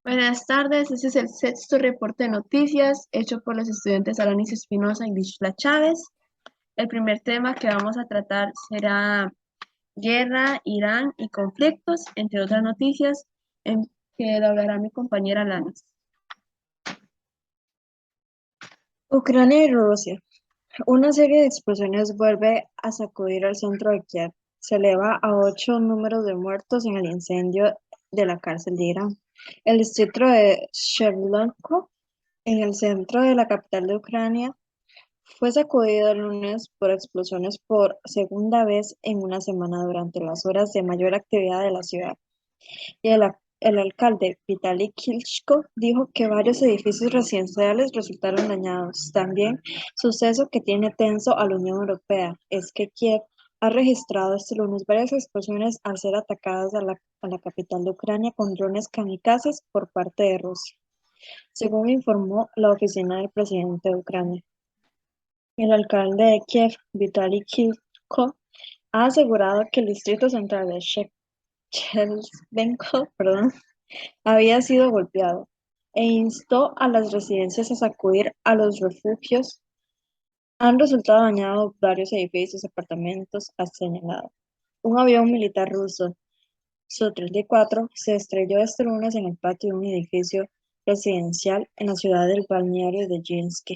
Buenas tardes, este es el sexto reporte de noticias hecho por los estudiantes Alanis Espinosa y Dishla Chávez. El primer tema que vamos a tratar será guerra, Irán y conflictos, entre otras noticias, en que lo hablará mi compañera Alanis. Ucrania y Rusia. Una serie de explosiones vuelve a sacudir el centro de Kiev. Se eleva a 8 números de muertos en el incendio de la cárcel de Irán. El distrito de Shevchenko, en el centro de la capital de Ucrania, fue sacudido el lunes por explosiones por segunda vez en una semana durante las horas de mayor actividad de la ciudad. Y el alcalde Vitaly Klitschko dijo que varios edificios residenciales resultaron dañados. También, suceso que tiene tenso a la Unión Europea es que Kiev ha registrado este lunes varias explosiones al ser atacadas a la capital de Ucrania con drones kamikazes por parte de Rusia, según informó la oficina del presidente de Ucrania. El alcalde de Kiev, Vitaly Klitschko, ha asegurado que el distrito central de Shevchenko, había sido golpeado e instó a las residencias a sacudir a los refugios. Han resultado dañados varios edificios, apartamentos, ha señalado. Un avión militar ruso, Su-34, se estrelló este lunes en el patio de un edificio residencial en la ciudad del balneario de Yinsk,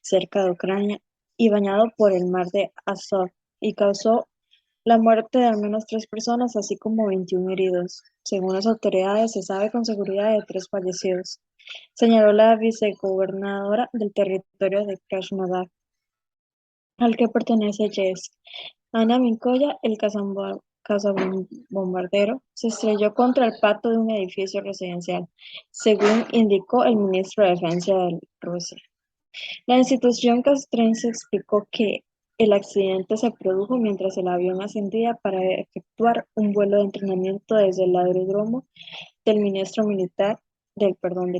cerca de Ucrania, y bañado por el mar de Azov, y causó la muerte de al menos 3 personas, así como 21 heridos. Según las autoridades, se sabe con seguridad de 3 fallecidos, señaló la vicegobernadora del territorio de Krasnodar, al que pertenece Yeisk. Ana Minkoya, el cazabombardero, se estrelló contra el pato de un edificio residencial, según indicó el ministro de Defensa de Rusia. La institución castrense explicó que el accidente se produjo mientras el avión ascendía para efectuar un vuelo de entrenamiento desde el aeródromo del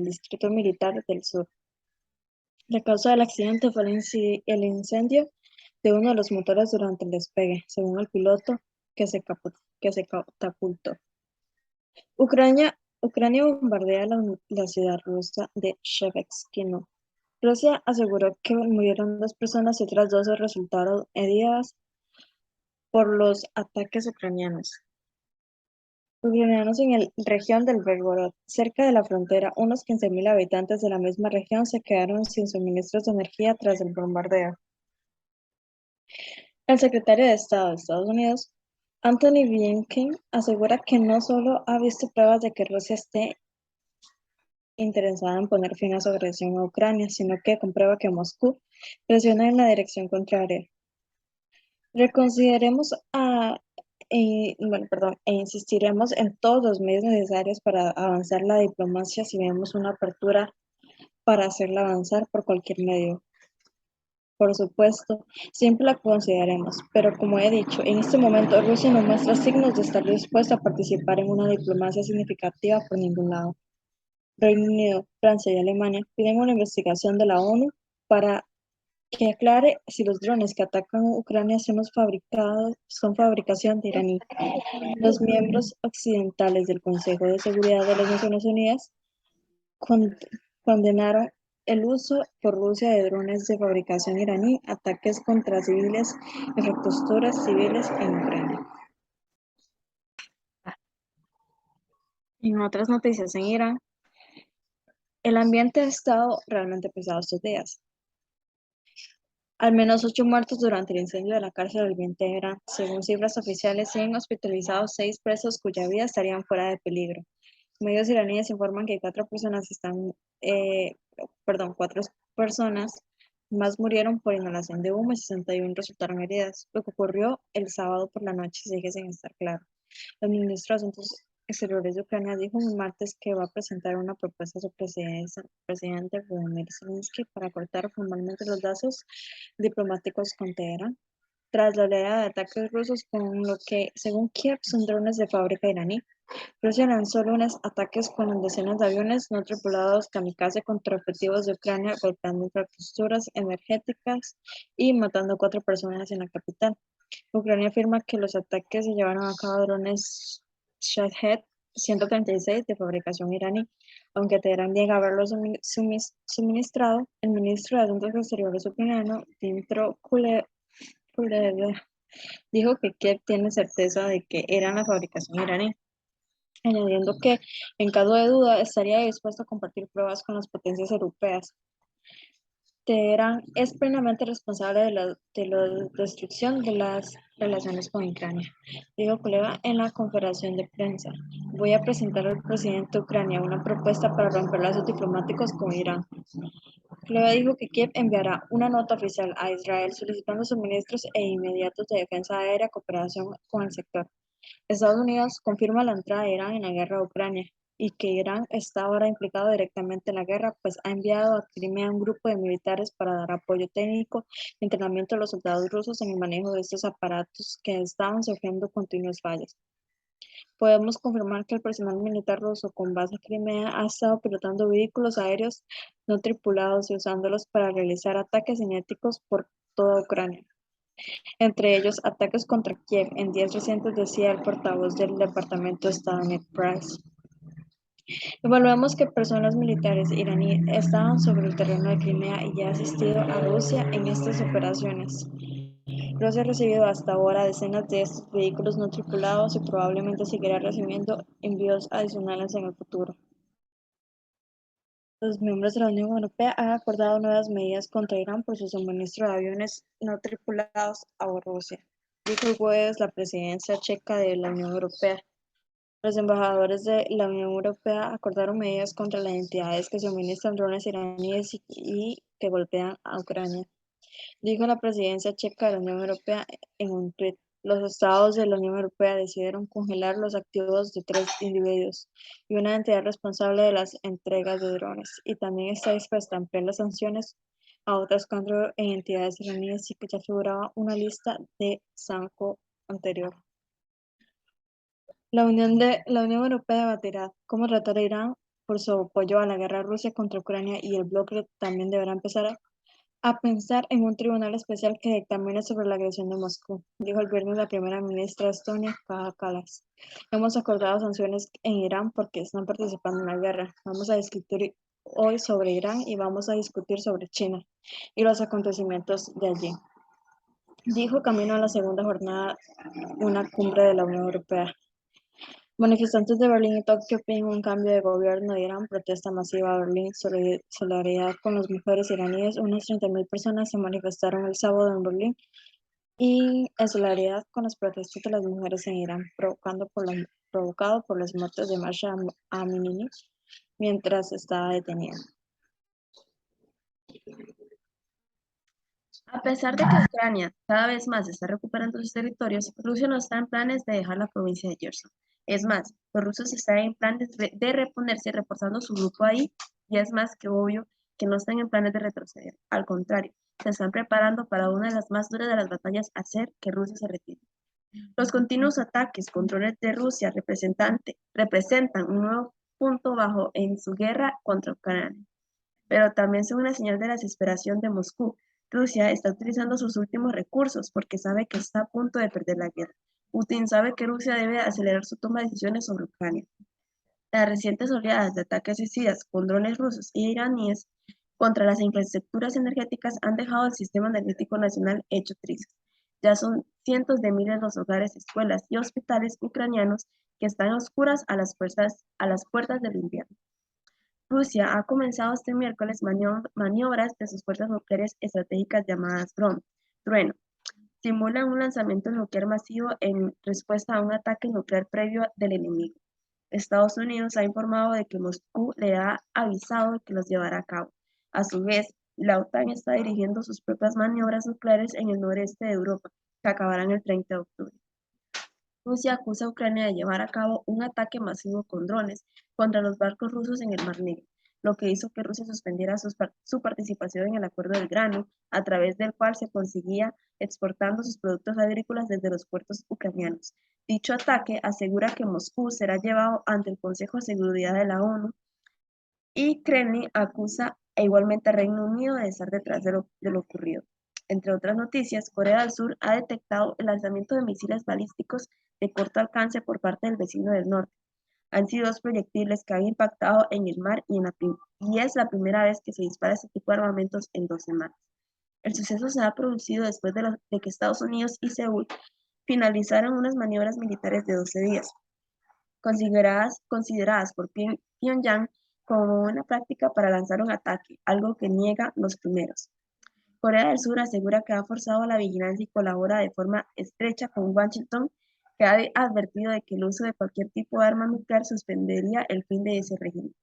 Distrito Militar del Sur. La causa del accidente fue el incendio de uno de los motores durante el despegue, según el piloto que se catapultó. Ucrania bombardea la ciudad rusa de Shevchenko. Rusia aseguró que murieron 2 personas y otras 12 resultaron heridas por los ataques ucranianos en la región del Belgorod, cerca de la frontera. Unos 15.000 habitantes de la misma región se quedaron sin suministros de energía tras el bombardeo. El secretario de Estado de Estados Unidos, Anthony Blinken, asegura que no solo ha visto pruebas de que Rusia esté interesada en poner fin a su agresión a Ucrania, sino que comprueba que Moscú presiona en la dirección contraria. Reconsideremos e insistiremos en todos los medios necesarios para avanzar la diplomacia si vemos una apertura para hacerla avanzar por cualquier medio. Por supuesto, siempre la consideraremos, pero como he dicho, en este momento Rusia no muestra signos de estar dispuesta a participar en una diplomacia significativa por ningún lado. Reino Unido, Francia y Alemania piden una investigación de la ONU para que aclare si los drones que atacan Ucrania son fabricación de iraní. Los miembros occidentales del Consejo de Seguridad de las Naciones Unidas con- condenaron el uso por Rusia de drones de fabricación iraní, ataques contra civiles, infraestructuras civiles en Ucrania. En otras noticias en Irán, el ambiente ha estado realmente pesado estos días. Al menos 8 muertos durante el incendio de la cárcel del 20 de Irán. Según cifras oficiales, 100 hospitalizados, 6 presos cuya vida estarían fuera de peligro. Medios iraníes informan que 4 personas más murieron por inhalación de humo y 61 resultaron heridas. Lo que ocurrió el sábado por la noche sigue sin estar claro. El ministro de Asuntos Exteriores de Ucrania dijo el martes que va a presentar una propuesta a su presidente Volodymyr Zelensky para cortar formalmente los lazos diplomáticos con Teherán, tras la oleada de ataques rusos con lo que, según Kiev, son drones de fábrica iraní. Rusia lanzó lunes ataques con decenas de aviones no tripulados kamikaze contra objetivos de Ucrania, golpeando infraestructuras energéticas y matando 4 personas en la capital. Ucrania afirma que los ataques se llevaron a cabo drones Shahed 136 de fabricación iraní. Aunque Teherán niega haberlo suministrado, el ministro de Asuntos Exteriores ucraniano, Dmytro Kuleba, dijo que Kiev tiene certeza de que eran la fabricación iraní, añadiendo que, en caso de duda, estaría dispuesto a compartir pruebas con las potencias europeas. Teherán es plenamente responsable de la destrucción de las relaciones con Ucrania, dijo Kuleba en la conferencia de prensa. Voy a presentar al presidente de Ucrania una propuesta para romper lazos diplomáticos con Irán. Kuleba dijo que Kiev enviará una nota oficial a Israel solicitando suministros inmediatos de defensa aérea y cooperación con el sector. Estados Unidos confirma la entrada de Irán en la guerra de Ucrania y que Irán está ahora implicado directamente en la guerra, pues ha enviado a Crimea un grupo de militares para dar apoyo técnico y entrenamiento a los soldados rusos en el manejo de estos aparatos que estaban sufriendo continuos fallos. Podemos confirmar que el personal militar ruso con base en Crimea ha estado pilotando vehículos aéreos no tripulados y usándolos para realizar ataques cinéticos por toda Ucrania. Entre ellos, ataques contra Kiev en días recientes, decía el portavoz del Departamento de Estado Ned Price. Evaluamos que personas militares iraníes estaban sobre el terreno de Crimea y ha asistido a Rusia en estas operaciones. Rusia ha recibido hasta ahora decenas de estos vehículos no tripulados y probablemente seguirá recibiendo envíos adicionales en el futuro. Los miembros de la Unión Europea han acordado nuevas medidas contra Irán por su suministro de aviones no tripulados a Rusia, dijo el jueves la presidencia checa de la Unión Europea. Los embajadores de la Unión Europea acordaron medidas contra las entidades que suministran drones iraníes y que golpean a Ucrania, dijo la presidencia checa de la Unión Europea en un tuit. Los estados de la Unión Europea decidieron congelar los activos de 3 individuos y una entidad responsable de las entregas de drones, y también está dispuesta a ampliar las sanciones a otras 4 entidades iraníes y que ya figuraba una lista de Sanco anterior. La Unión Europea debatirá cómo tratar a Irán por su apoyo a la guerra rusa contra Ucrania, y el bloque también deberá empezar a pensar en un tribunal especial que dictamine sobre la agresión de Moscú, dijo el viernes la primera ministra de Estonia, Kaja Kallas. Hemos acordado sanciones en Irán porque están participando en la guerra. Vamos a discutir hoy sobre Irán y vamos a discutir sobre China y los acontecimientos de allí, dijo camino a la segunda jornada una cumbre de la Unión Europea. Manifestantes de Berlín y Tokio piden un cambio de gobierno de Irán. Protesta masiva a Berlín, solidaridad con las mujeres iraníes. Unas 30.000 personas se manifestaron el sábado en Berlín y en solidaridad con las protestas de las mujeres en Irán, provocado por las muertes de Mahsa Amini mientras estaba detenida. A pesar de que Ucrania cada vez más está recuperando sus territorios, Rusia no está en planes de dejar la provincia de Gerson. Es más, los rusos están en planes de reponerse reforzando su grupo ahí, y es más que obvio que no están en planes de retroceder. Al contrario, se están preparando para una de las más duras de las batallas, hacer que Rusia se retire. Los continuos ataques con drones de Rusia representan un nuevo punto bajo en su guerra contra Ucrania, pero también son una señal de la desesperación de Moscú. Rusia está utilizando sus últimos recursos porque sabe que está a punto de perder la guerra. Putin sabe que Rusia debe acelerar su toma de decisiones sobre Ucrania. Las recientes oleadas de ataques suicidas con drones rusos e iraníes contra las infraestructuras energéticas han dejado el sistema energético nacional hecho trizas. Ya son cientos de miles los hogares, escuelas y hospitales ucranianos que están a oscuras a las puertas del invierno. Rusia ha comenzado este miércoles maniobras de sus fuerzas nucleares estratégicas llamadas Trueno. Simulan un lanzamiento nuclear masivo en respuesta a un ataque nuclear previo del enemigo. Estados Unidos ha informado de que Moscú le ha avisado de que los llevará a cabo. A su vez, la OTAN está dirigiendo sus propias maniobras nucleares en el noreste de Europa, que acabarán el 30 de octubre. Rusia acusa a Ucrania de llevar a cabo un ataque masivo con drones contra los barcos rusos en el Mar Negro, lo que hizo que Rusia suspendiera su participación en el Acuerdo del Grano, a través del cual se conseguía exportando sus productos agrícolas desde los puertos ucranianos. Dicho ataque asegura que Moscú será llevado ante el Consejo de Seguridad de la ONU, y Kremlin acusa igualmente a Reino Unido de estar detrás de lo ocurrido. Entre otras noticias, Corea del Sur ha detectado el lanzamiento de misiles balísticos de corto alcance por parte del vecino del norte. Han sido dos proyectiles que han impactado en el mar y es la primera vez que se dispara este tipo de armamentos en 2 semanas. El suceso se ha producido después de que Estados Unidos y Seúl finalizaron unas maniobras militares de 12 días, consideradas por Pyongyang como una práctica para lanzar un ataque, algo que niega los primeros. Corea del Sur asegura que ha forzado la vigilancia y colabora de forma estrecha con Washington, que ha advertido de que el uso de cualquier tipo de arma nuclear suspendería el fin de ese régimen.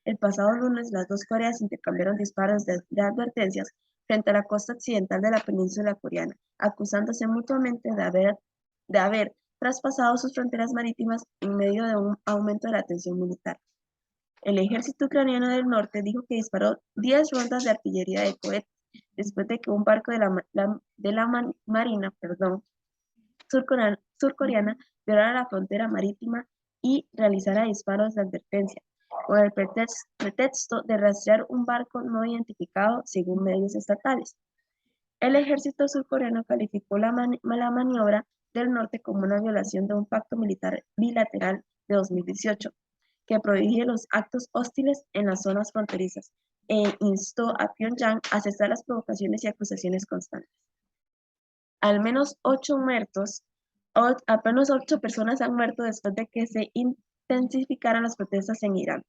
El pasado lunes, las dos Coreas intercambiaron disparos de advertencias frente a la costa occidental de la península coreana, acusándose mutuamente de haber traspasado sus fronteras marítimas en medio de un aumento de la tensión militar. El ejército ucraniano del norte dijo que disparó 10 rondas de artillería de cohetes después de que un barco de la Marina surcoreana violara la frontera marítima y realizara disparos de advertencia, con el pretexto de rastrear un barco no identificado según medios estatales. El ejército surcoreano calificó la maniobra del norte como una violación de un pacto militar bilateral de 2018, que prohíbe los actos hostiles en las zonas fronterizas e instó a Pyongyang a cesar las provocaciones y acusaciones constantes. Al menos 8 muertos, apenas 8 personas han muerto después de que se intensificaran las protestas en Irán.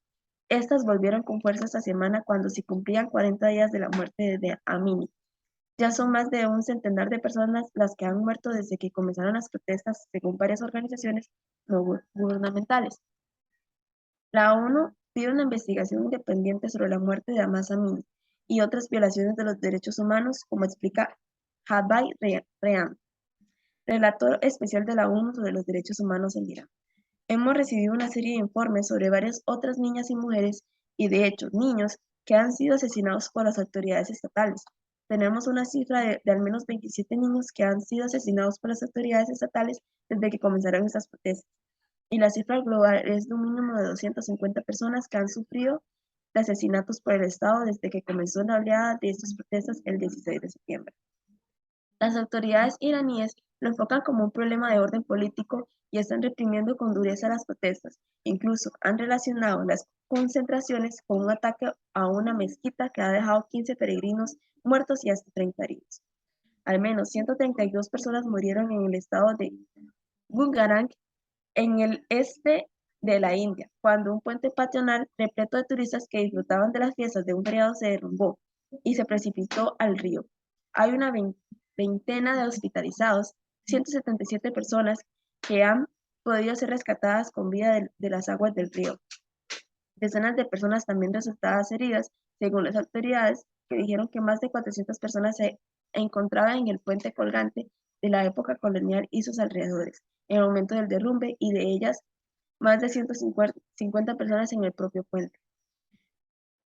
Estas volvieron con fuerza esta semana cuando se cumplían 40 días de la muerte de Amini. Ya son más de un centenar de personas las que han muerto desde que comenzaron las protestas, según varias organizaciones no gubernamentales. La ONU pide una investigación independiente sobre la muerte de Ahmad Amini y otras violaciones de los derechos humanos, como explica Jabhay Reham, relator especial de la ONU sobre los derechos humanos en Irán. Hemos recibido una serie de informes sobre varias otras niñas y mujeres, y de hecho niños, que han sido asesinados por las autoridades estatales. Tenemos una cifra de al menos 27 niños que han sido asesinados por las autoridades estatales desde que comenzaron estas protestas, y la cifra global es de un mínimo de 250 personas que han sufrido de asesinatos por el Estado desde que comenzó la oleada de estas protestas el 16 de septiembre. Las autoridades iraníes lo enfocan como un problema de orden político y están reprimiendo con dureza las protestas. Incluso han relacionado las concentraciones con un ataque a una mezquita que ha dejado 15 peregrinos muertos y hasta 30 heridos. Al menos 132 personas murieron en el estado de Gungarang, en el este de la India, cuando un puente peatonal repleto de turistas que disfrutaban de las fiestas de un feriado se derrumbó y se precipitó al río. Hay una veintena de hospitalizados, 177 personas que han podido ser rescatadas con vida de las aguas del río. Decenas de personas también resultadas heridas, según las autoridades, que dijeron que más de 400 personas se encontraban en el puente colgante de la época colonial y sus alrededores, en el momento del derrumbe, y de ellas más de 150 personas en el propio puente.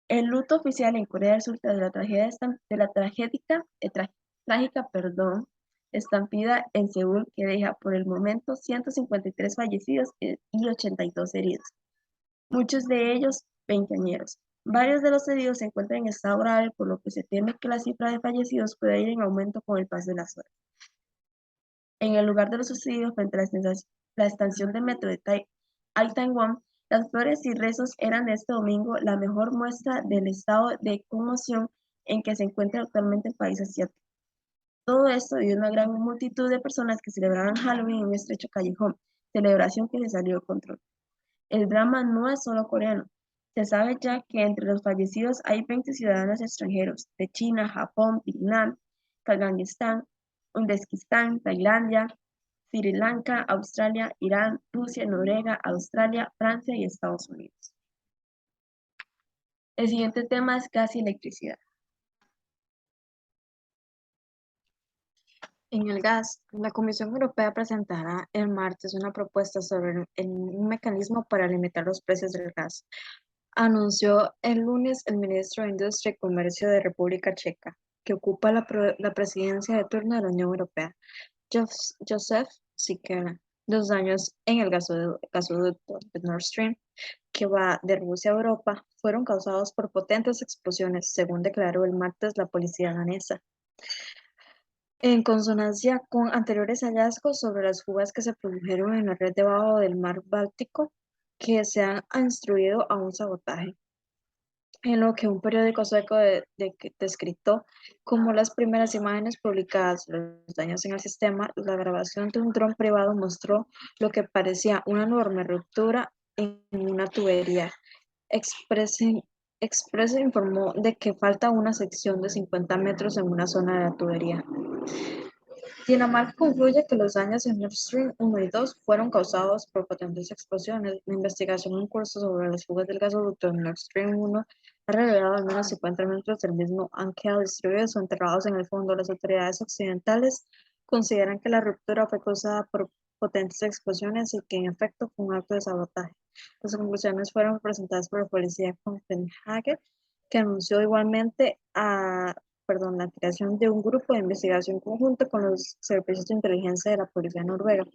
El luto oficial en Corea del Sur tras la trágica estampida en Seúl, que deja por el momento 153 fallecidos y 82 heridos, muchos de ellos veinteañeros. Varios de los heridos se encuentran en estado grave, por lo que se teme que la cifra de fallecidos pueda ir en aumento con el paso de las horas. En el lugar de los sucedidos, frente a la estación de metro de Itaewon, las flores y rezos eran este domingo la mejor muestra del estado de conmoción en que se encuentra actualmente el país asiático. Todo esto dio una gran multitud de personas que celebraban Halloween en un estrecho callejón, celebración que se salió de control. El drama no es solo coreano. Se sabe ya que entre los fallecidos hay 20 ciudadanos extranjeros de China, Japón, Vietnam, Kazajistán, Uzbekistán, Tailandia, Sri Lanka, Australia, Irán, Rusia, Noruega, Australia, Francia y Estados Unidos. El siguiente tema es gas y electricidad. En el gas, la Comisión Europea presentará el martes una propuesta sobre un mecanismo para limitar los precios del gas, anunció el lunes el ministro de Industria y Comercio de República Checa, que ocupa la presidencia de turno de la Unión Europea, Josef Sikela. 2 años en el gasoducto de Nord Stream, que va de Rusia a Europa, fueron causados por potentes explosiones, según declaró el martes la policía danesa. En consonancia con anteriores hallazgos sobre las fugas que se produjeron en la red debajo del mar Báltico, que se han instruido a un sabotaje, en lo que un periódico sueco descrito como las primeras imágenes publicadas de los daños en el sistema. La grabación de un dron privado mostró lo que parecía una enorme ruptura en una tubería. Express, Express informó de que falta una sección de 50 metros en una zona de la tubería. Dinamarca concluye que los daños en Nord Stream 1 y 2 fueron causados por potentes explosiones. La investigación en curso sobre las fugas del gasoducto en Nord Stream 1 ha revelado al menos 50 metros del mismo han quedado distribuidos o enterrados en el fondo. Las autoridades occidentales consideran que la ruptura fue causada por potentes explosiones y que en efecto fue un acto de sabotaje. Las conclusiones fueron presentadas por la policía de Copenhague, que anunció igualmente la creación de un grupo de investigación conjunto con los servicios de inteligencia de la policía noruega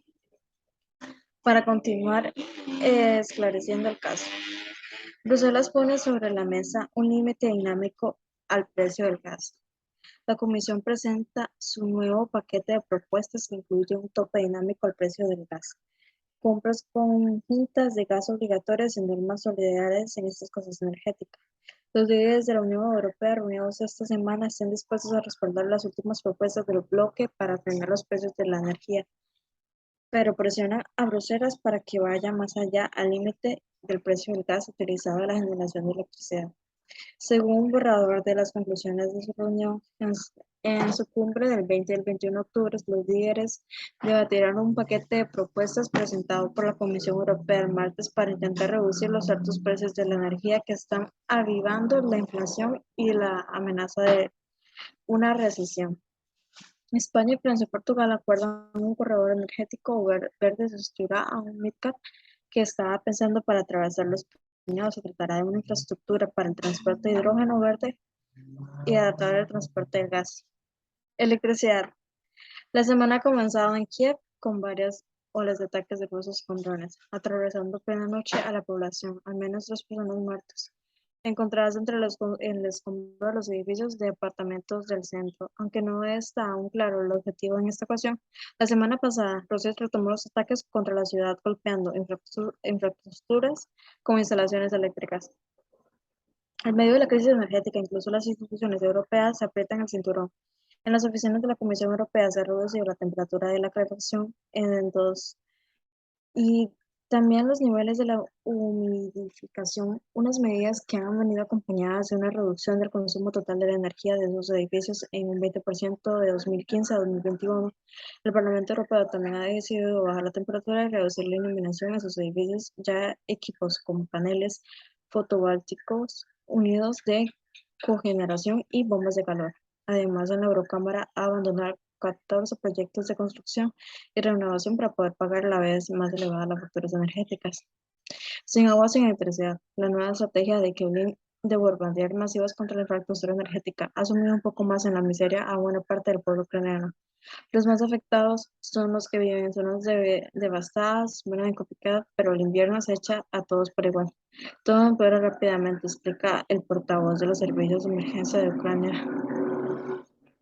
para continuar esclareciendo el caso. Bruselas pone sobre la mesa un límite dinámico al precio del gas. La Comisión presenta su nuevo paquete de propuestas que incluye un tope dinámico al precio del gas, compras conjuntas de gas obligatorias y normas solidarias en estas cosas energéticas. Los líderes de la Unión Europea reunidos esta semana están dispuestos a respaldar las últimas propuestas del bloque para frenar los precios de la energía, pero presiona a Bruselas para que vaya más allá al límite del precio del gas utilizado en la generación de electricidad. Según un borrador de las conclusiones de su reunión, en su cumbre del 20 y el 21 de octubre, los líderes debatirán un paquete de propuestas presentado por la Comisión Europea el martes para intentar reducir los altos precios de la energía que están avivando la inflación y la amenaza de una recesión. España, Francia y Portugal acuerdan un corredor energético verde sustituirá a un MidCat que estaba pensando para atravesar los Pirineos. Se tratará de una infraestructura para el transporte de hidrógeno verde y adaptar el transporte de gas. Electricidad. La semana ha comenzado en Kiev con varias olas de ataques de rusos con drones, atravesando plena noche a la población, al menos 2 personas muertas, encontradas entre el escombro de los edificios de apartamentos del centro. Aunque no está aún claro el objetivo en esta ocasión, la semana pasada Rusia retomó los ataques contra la ciudad golpeando infraestructuras como instalaciones eléctricas. En medio de la crisis energética, incluso las instituciones europeas se aprietan el cinturón. En las oficinas de la Comisión Europea se ha reducido la temperatura de la calefacción en 2 y también los niveles de la humidificación, unas medidas que han venido acompañadas de una reducción del consumo total de la energía de esos edificios en un 20% de 2015 a 2021. El Parlamento Europeo también ha decidido bajar la temperatura y reducir la iluminación en sus edificios ya equipos con paneles fotovoltaicos unidos de cogeneración y bombas de calor. Además, en la Eurocámara ha abandonado 14 proyectos de construcción y renovación para poder pagar a la vez más elevada las facturas energéticas. Sin agua, sin electricidad. La nueva estrategia de Kremlin de bombardear masivas contra la infraestructura energética ha sumido un poco más en la miseria a buena parte del pueblo ucraniano. Los más afectados son los que viven en zonas devastadas, bueno, en Copycat, pero el invierno se echa a todos por igual. Todo empeora rápidamente, explica el portavoz de los servicios de emergencia de Ucrania,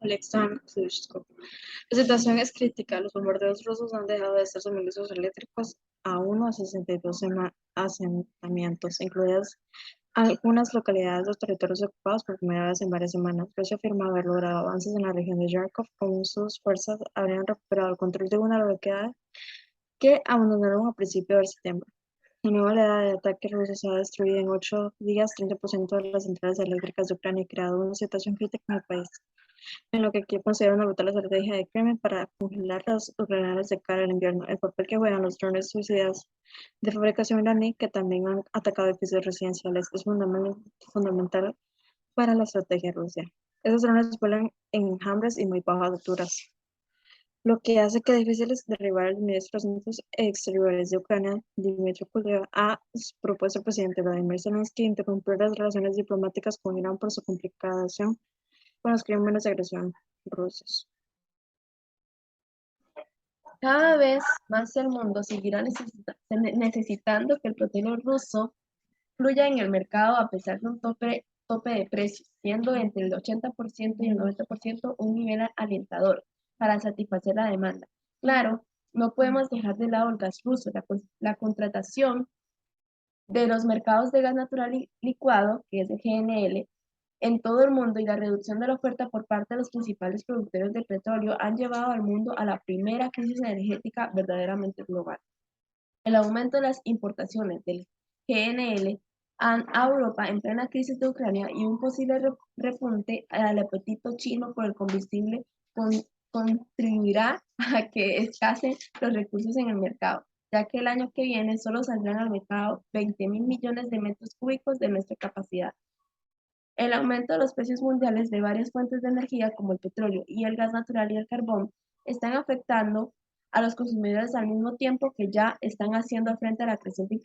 Alexander Slyushko. La situación es crítica. Los bombardeos rusos han dejado de ser suministros eléctricos a 62 asentamientos, incluidas algunas localidades de los territorios ocupados por primera vez en varias semanas. Rusia afirma haber logrado avances en la región de Kharkov, como sus fuerzas habrían recuperado el control de una localidad que abandonaron a principios de septiembre. La nueva oleada de ataques rusos ha destruido en 8 días 30% de las centrales eléctricas de Ucrania y creado una situación crítica en el país, en lo que Kiev considera una brutal estrategia de Kremlin para congelar los ucranianos de cara al invierno. El papel que juegan los drones suicidas de fabricación iraní, que también han atacado edificios residenciales, es fundamental para la estrategia rusa. Esos drones vuelan en enjambres y muy bajas alturas, lo que hace que difíciles derribar el ministro de Asuntos Exteriores de Ucrania, Dmytro Kuleba, ha propuesto al presidente Vladimir Zelensky interrumpir las relaciones diplomáticas con Irán por su complicación con los crímenes de agresión rusos. Cada vez más el mundo seguirá necesitando que el petróleo ruso fluya en el mercado a pesar de un tope de precios, siendo entre el 80% y el 90% un nivel alentador para satisfacer la demanda. Claro, no podemos dejar de lado el gas ruso. La contratación de los mercados de gas natural licuado, que es el GNL, en todo el mundo y la reducción de la oferta por parte de los principales productores de petróleo han llevado al mundo a la primera crisis energética verdaderamente global. El aumento de las importaciones del GNL a Europa en plena crisis de Ucrania y un posible repunte al apetito chino por el combustible contribuirá a que escasen los recursos en el mercado, ya que el año que viene solo saldrán al mercado 20.000 millones de metros cúbicos de nuestra capacidad. El aumento de los precios mundiales de varias fuentes de energía como el petróleo y el gas natural y el carbón están afectando a los consumidores al mismo tiempo que ya están haciendo frente a la creciente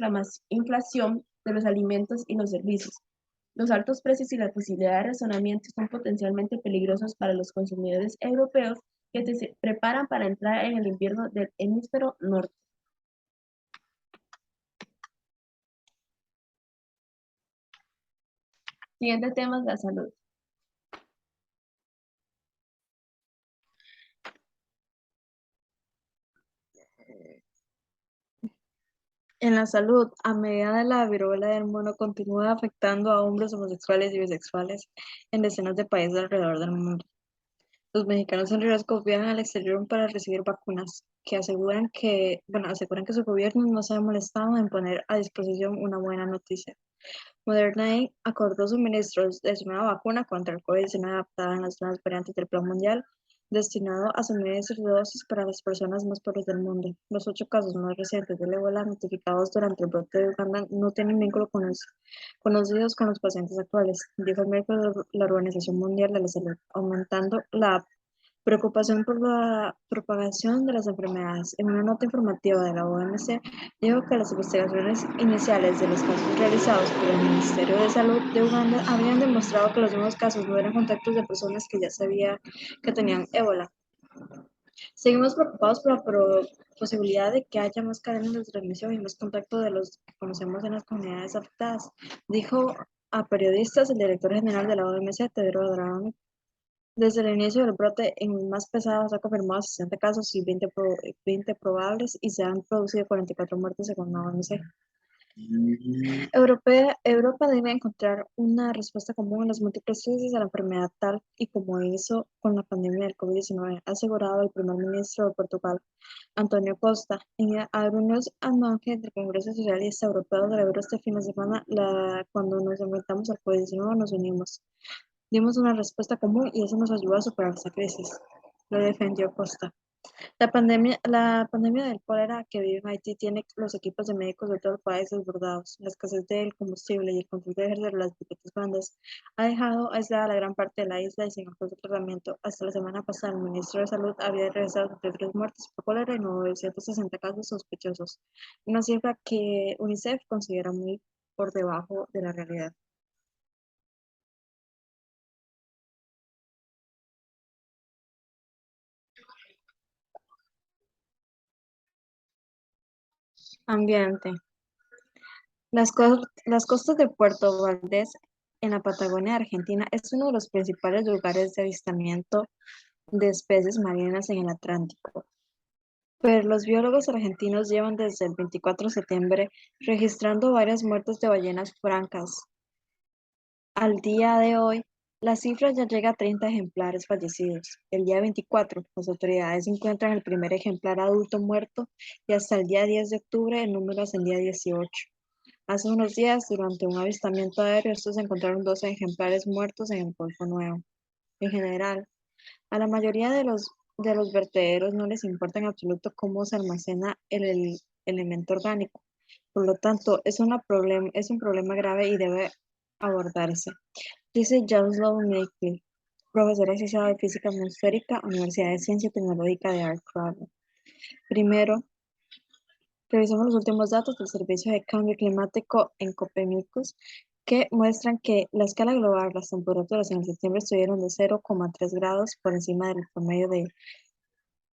inflación de los alimentos y los servicios. Los altos precios y la posibilidad de razonamiento son potencialmente peligrosos para los consumidores europeos que se preparan para entrar en el invierno del hemisferio norte. Siguiente tema es la salud. En la salud, a medida de la viruela del mono continúa afectando a hombres homosexuales y bisexuales en decenas de países alrededor del mundo. Los mexicanos en riesgo viajan al exterior para recibir vacunas, que aseguran que su gobierno no se ha molestado en poner a disposición una buena noticia. Moderna Inc. acordó suministros de su nueva vacuna contra el COVID-19 adaptada a las nuevas variantes del Plan Mundial, destinado a suministrar dosis para las personas más pobres del mundo. Los 8 casos más recientes del ébola notificados durante el brote de Uganda no tienen vínculo conocidos con los pacientes actuales, dijo el miércoles la Organización Mundial de la Salud, aumentando la preocupación por la propagación de las enfermedades. En una nota informativa de la OMC, dijo que las investigaciones iniciales de los casos realizados por el Ministerio de Salud de Uganda habían demostrado que los nuevos casos no eran contactos de personas que ya sabían que tenían ébola. Seguimos preocupados por la posibilidad de que haya más cadenas de transmisión y más contacto de los que conocemos en las comunidades afectadas, dijo a periodistas el director general de la OMC, Tedros Adhanom. Desde el inicio del brote, en más pesados se han confirmado 60 casos y 20 probables y se han producido 44 muertes según la OMC. Europa debe encontrar una respuesta común a las múltiples crisis de la enfermedad tal y como hizo con la pandemia del COVID-19, ha asegurado el primer ministro de Portugal, Antonio Costa. En la reunión anual del Congreso Socialista Europeo celebró este fin de semana cuando nos enfrentamos al COVID-19 nos unimos. Dimos una respuesta común y eso nos ayudó a superar esta crisis, lo defendió Costa. La pandemia del cólera que vive en Haití tiene los equipos de médicos de todo el país desbordados. La escasez del combustible y el control de ejercer las piquetes bandas ha dejado aislada la gran parte de la isla y sin apoyo de tratamiento. Hasta la semana pasada, el ministro de Salud había registrado 33 muertes por cólera y 960 casos sospechosos, una cifra que UNICEF considera muy por debajo de la realidad. Ambiente. Las costas de Puerto Valdés, en la Patagonia Argentina, es uno de los principales lugares de avistamiento de especies marinas en el Atlántico. Pero los biólogos argentinos llevan desde el 24 de septiembre registrando varias muertes de ballenas francas. Al día de hoy, la cifra ya llega a 30 ejemplares fallecidos. El día 24, las autoridades encuentran el primer ejemplar adulto muerto y hasta el día 10 de octubre el número ascendía a 18. Hace unos días, durante un avistamiento aéreo, estos encontraron 12 ejemplares muertos en el Golfo Nuevo. En general, a la mayoría de los vertederos no les importa en absoluto cómo se almacena el elemento orgánico. Por lo tanto, es un problema grave y debe abordarse, dice Jaroslaw Neikl, profesor asociado de Física Atmosférica, Universidad de Ciencia y Tecnológica de Arkansas. Primero, revisemos los últimos datos del Servicio de Cambio Climático en Copernicus, que muestran que la escala global, las temperaturas en septiembre estuvieron de 0,3 grados por encima del promedio de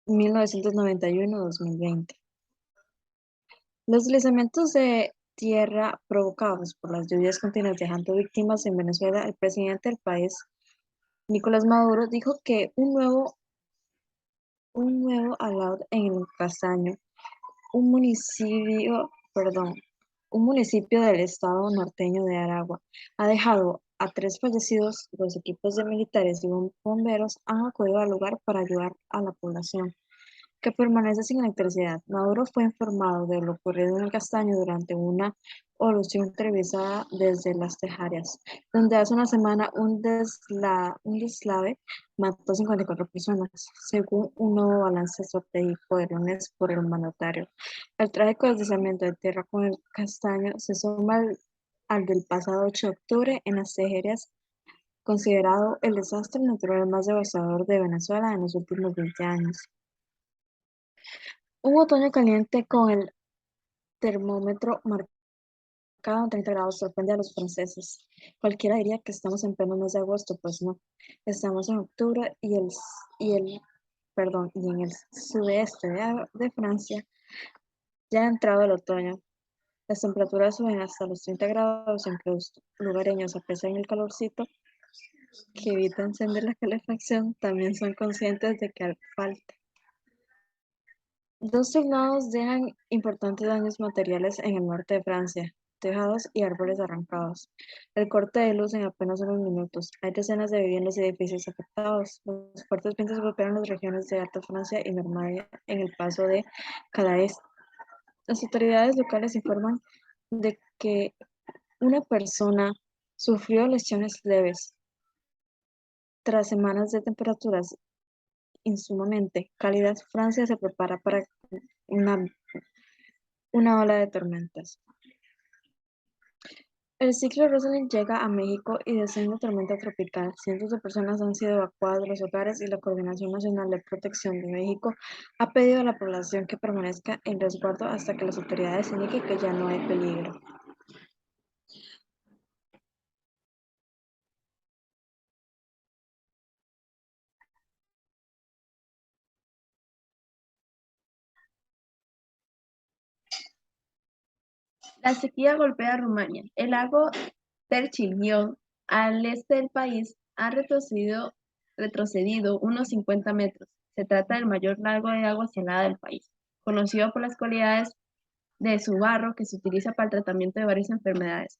1991-2020. Los deslizamientos de tierra provocados por las lluvias continuas dejando víctimas en Venezuela, el presidente del país, Nicolás Maduro, dijo que un nuevo alaude en el Castaño, un municipio, perdón, un municipio del estado norteño de Aragua. Ha dejado a 3 fallecidos. Los equipos de militares y bomberos han acudido al lugar para ayudar a la población, que permanece sin electricidad. Maduro fue informado de lo ocurrido en el Castaño durante una olución televisada desde Las Tejares, donde hace una semana un deslave mató 54 personas, según un nuevo balance estratégico de lunes por el mandatario. El trágico deslizamiento de tierra con el Castaño se suma al del pasado 8 de octubre en Las Tejeras, considerado el desastre natural más devastador de Venezuela en los últimos 20 años. Un otoño caliente con el termómetro marcado en 30 grados sorprende a los franceses. Cualquiera diría que estamos en pleno mes de agosto, pues no. Estamos en octubre y en el sudeste de Francia ya ha entrado el otoño. Las temperaturas suben hasta los 30 grados, aunque los lugareños aprecian el calorcito que evita encender la calefacción, también son conscientes de que falta. Dos tornados dejan importantes daños materiales en el norte de Francia: tejados y árboles arrancados. El corte de luz en apenas unos minutos. Hay decenas de viviendas y edificios afectados. Los fuertes vientos golpearon las regiones de Alta Francia y Normandía en el paso de Calais. Las autoridades locales informan de que una persona sufrió lesiones leves. Tras semanas de temperaturas insumamente cálidas, Francia se prepara para una ola de tormentas. El ciclón Rosalind llega a México y desciende tormenta tropical. Cientos de personas han sido evacuadas de los hogares y la Coordinación Nacional de Protección de México ha pedido a la población que permanezca en resguardo hasta que las autoridades indiquen que ya no hay peligro. La sequía golpea a Rumania. El lago Terchilion, al este del país, ha retrocedido unos 50 metros. Se trata del mayor lago de agua salada del país, conocido por las cualidades de su barro que se utiliza para el tratamiento de varias enfermedades.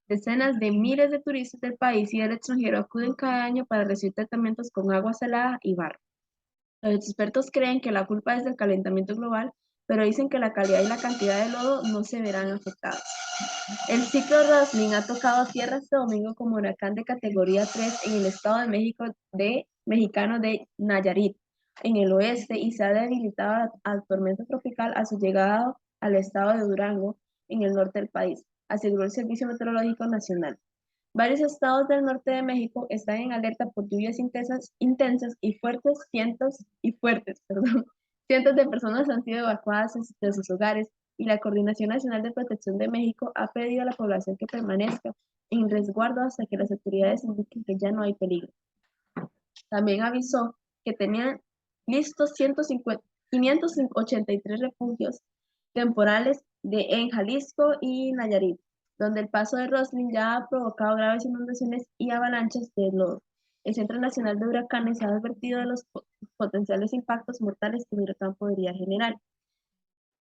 Decenas de miles de turistas del país y del extranjero acuden cada año para recibir tratamientos con agua salada y barro. Los expertos creen que la culpa es del calentamiento global, pero dicen que la calidad y la cantidad de lodo no se verán afectados. El ciclón Roslin ha tocado tierra este domingo como huracán de categoría 3 en el estado de México mexicano de Nayarit, en el oeste, y se ha debilitado al tormenta tropical a su llegada al estado de Durango, en el norte del país, aseguró el Servicio Meteorológico Nacional. Varios estados del norte de México están en alerta por lluvias intensas y fuertes, perdón. Cientos de personas han sido evacuadas de sus hogares y la Coordinación Nacional de Protección de México ha pedido a la población que permanezca en resguardo hasta que las autoridades indiquen que ya no hay peligro. También avisó que tenían listos 583 refugios temporales en Jalisco y Nayarit, donde el paso de Roslin ya ha provocado graves inundaciones y avalanchas de lodo. El Centro Nacional de Huracanes ha advertido de los potenciales impactos mortales que el huracán podría generar.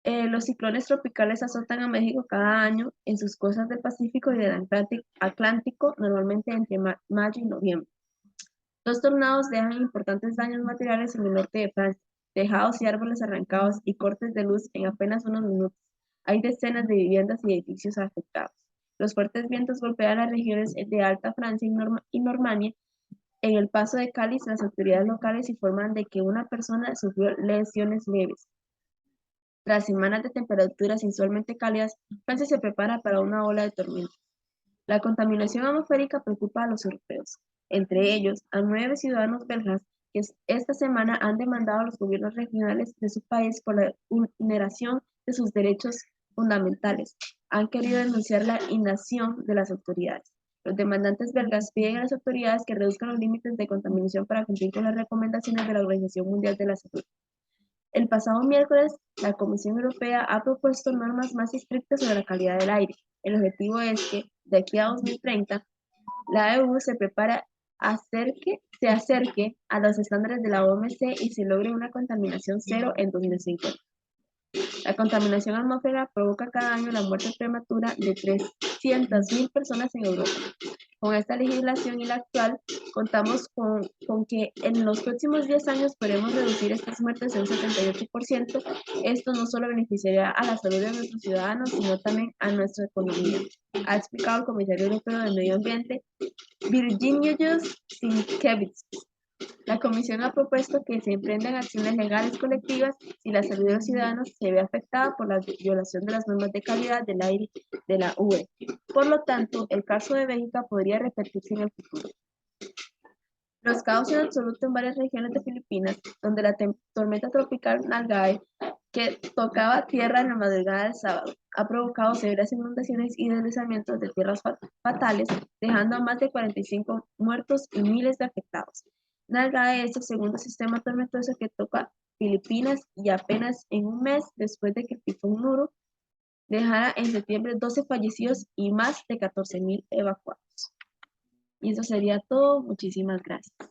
Los ciclones tropicales azotan a México cada año en sus costas del Pacífico y del Atlántico, normalmente entre mayo y noviembre. Los tornados dejan importantes daños materiales en el norte de Francia, tejados y árboles arrancados y cortes de luz en apenas unos minutos. Hay decenas de viviendas y edificios afectados. Los fuertes vientos golpean las regiones de Alta Francia y Normandía. En el paso de Cáliz, las autoridades locales informan de que una persona sufrió lesiones leves. Tras semanas de temperaturas inusualmente cálidas, Francia se prepara para una ola de tormenta. La contaminación atmosférica preocupa a los europeos, entre ellos a 9 ciudadanos belgas que esta semana han demandado a los gobiernos regionales de su país por la vulneración de sus derechos fundamentales. Han querido denunciar la inacción de las autoridades. Los demandantes belgas piden a las autoridades que reduzcan los límites de contaminación para cumplir con las recomendaciones de la Organización Mundial de la Salud. El pasado miércoles, la Comisión Europea ha propuesto normas más estrictas sobre la calidad del aire. El objetivo es que, de aquí a 2030, la EU se acerque a los estándares de la OMC y se logre una contaminación cero en 2050. La contaminación atmosférica provoca cada año la muerte prematura de 300.000 personas en Europa. Con esta legislación y la actual, contamos con que en los próximos 10 años podremos reducir estas muertes en un 78%. Esto no solo beneficiaría a la salud de nuestros ciudadanos, sino también a nuestra economía, ha explicado el comisario europeo de Medio Ambiente, Virginijus Sienkiewicz. La Comisión ha propuesto que se emprendan acciones legales colectivas si la salud de los ciudadanos se ve afectada por la violación de las normas de calidad del aire de la UE. Por lo tanto, el caso de Bélgica podría repetirse en el futuro. Los caos en absoluto en varias regiones de Filipinas, donde la tormenta tropical Nalgae, que tocaba tierra en la madrugada del sábado, ha provocado severas inundaciones y deslizamientos de tierras fatales, dejando a más de 45 muertos y miles de afectados. Nalgae es el segundo sistema tormentoso que toca Filipinas y apenas en un mes después de que el tifón Nuru dejara en septiembre 12 fallecidos y más de 14.000 evacuados. Y eso sería todo. Muchísimas gracias.